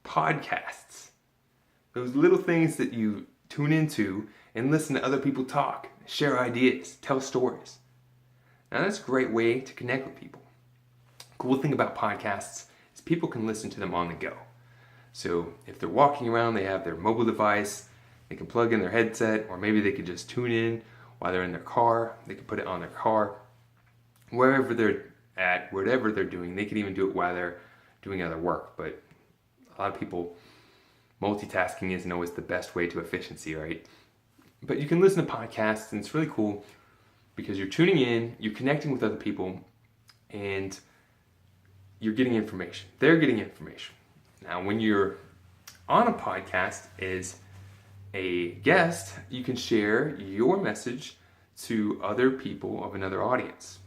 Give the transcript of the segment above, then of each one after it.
podcasts. Those little things that you tune into and listen to other people talk, share ideas, tell stories. Now that's a great way to connect with people. Cool thing about podcasts is people can listen to them on the go. So if they're walking around, they have their mobile device, they can plug in their headset, or maybe they could just tune in while they're in their car. They can put it on their car. Wherever they're at, whatever they're doing, they can even do it while they're doing other work. But a lot of people, multitasking isn't always the best way to efficiency, right? But you can listen to podcasts, and it's really cool because you're tuning in, you're connecting with other people, and you're getting information. They're getting information. Now, when you're on a podcast as a guest, you can share your message to other people of another audience.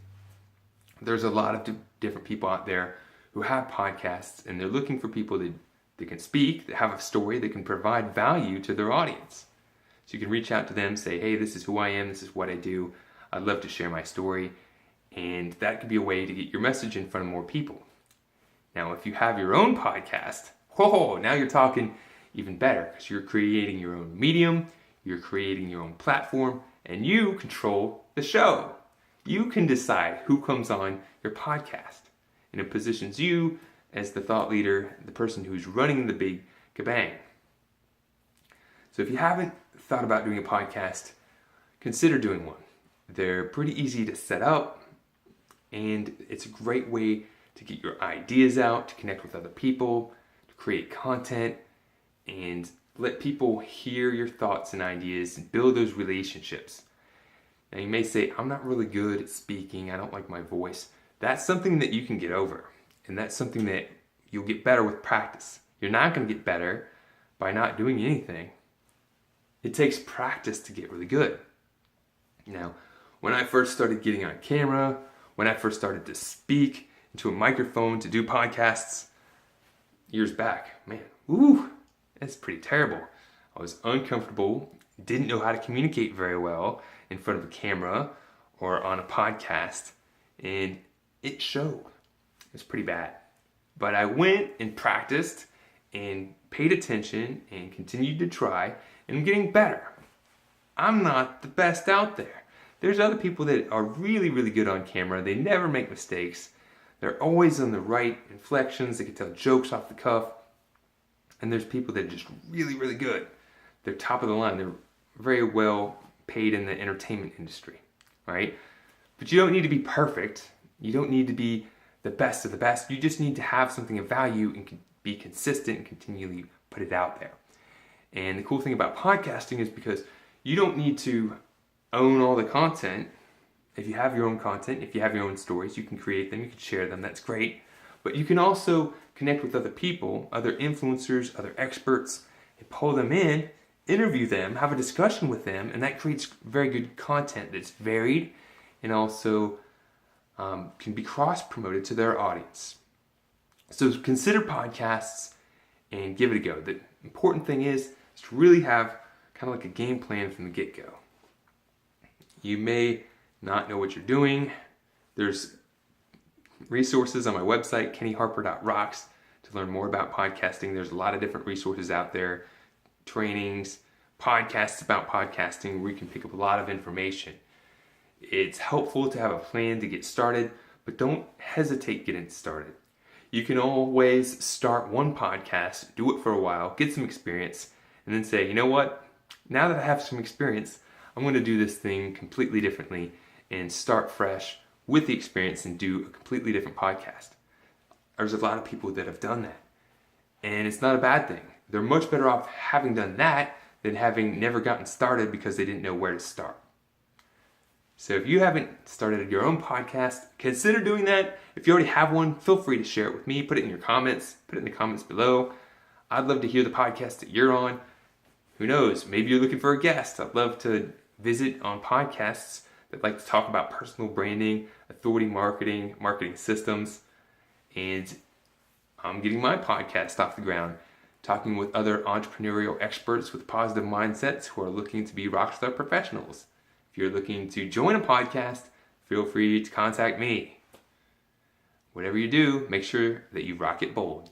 There's a lot of different people out there who have podcasts, and they're looking for people that can speak, that have a story, that can provide value to their audience. So you can reach out to them, say, hey, this is who I am, this is what I do, I'd love to share my story, and that could be a way to get your message in front of more people. Now, if you have your own podcast, now you're talking even better, because you're creating your own medium, you're creating your own platform, and you control the show. You can decide who comes on your podcast, and it positions you as the thought leader, the person who's running the big kabang. So if you haven't thought about doing a podcast, consider doing one. They're pretty easy to set up, and it's a great way to get your ideas out, to connect with other people, to create content, and let people hear your thoughts and ideas and build those relationships. Now you may say, I'm not really good at speaking, I don't like my voice. That's something that you can get over, and that's something that you'll get better with practice. You're not going to get better by not doing anything. It takes practice to get really good. Now, when I first started getting on camera, when I first started to speak into a microphone to do podcasts years back, man, that's pretty terrible. I was uncomfortable, didn't know how to communicate very well in front of a camera or on a podcast, and it showed. It's pretty bad. But I went and practiced and paid attention and continued to try, and I'm getting better. I'm not the best out there. There's other people that are really, really good on camera. They never make mistakes. They're always on the right inflections. They can tell jokes off the cuff. And there's people that are just really, really good. They're top of the line. They're very well paid in the entertainment industry, right? But you don't need to be perfect. You don't need to be the best of the best. You just need to have something of value and be consistent and continually put it out there. And the cool thing about podcasting is because you don't need to own all the content. If you have your own content, if you have your own stories, you can create them, you can share them, that's great. But you can also connect with other people, other influencers, other experts, and pull them in, interview them, have a discussion with them, and that creates very good content that's varied and also can be cross-promoted to their audience. So consider podcasts and give it a go. The important thing is to really have kind of like a game plan from the get-go. You may not know what you're doing. There's resources on my website, kennyharper.rocks, to learn more about podcasting. There's a lot of different resources out there, trainings, podcasts about podcasting, where you can pick up a lot of information. It's helpful to have a plan to get started, but don't hesitate getting started. You can always start one podcast, do it for a while, get some experience, and then say, you know what? Now that I have some experience, I'm going to do this thing completely differently and start fresh with the experience and do a completely different podcast. There's a lot of people that have done that, and it's not a bad thing. They're much better off having done that than having never gotten started because they didn't know where to start. So if you haven't started your own podcast, consider doing that. If you already have one, feel free to share it with me. Put it in your comments. Put it in the comments below. I'd love to hear the podcast that you're on. Who knows? Maybe you're looking for a guest. I'd love to visit on podcasts that like to talk about personal branding, authority marketing, marketing systems. And I'm getting my podcast off the ground, talking with other entrepreneurial experts with positive mindsets who are looking to be rockstar professionals. If you're looking to join a podcast, feel free to contact me. Whatever you do, make sure that you rock it bold.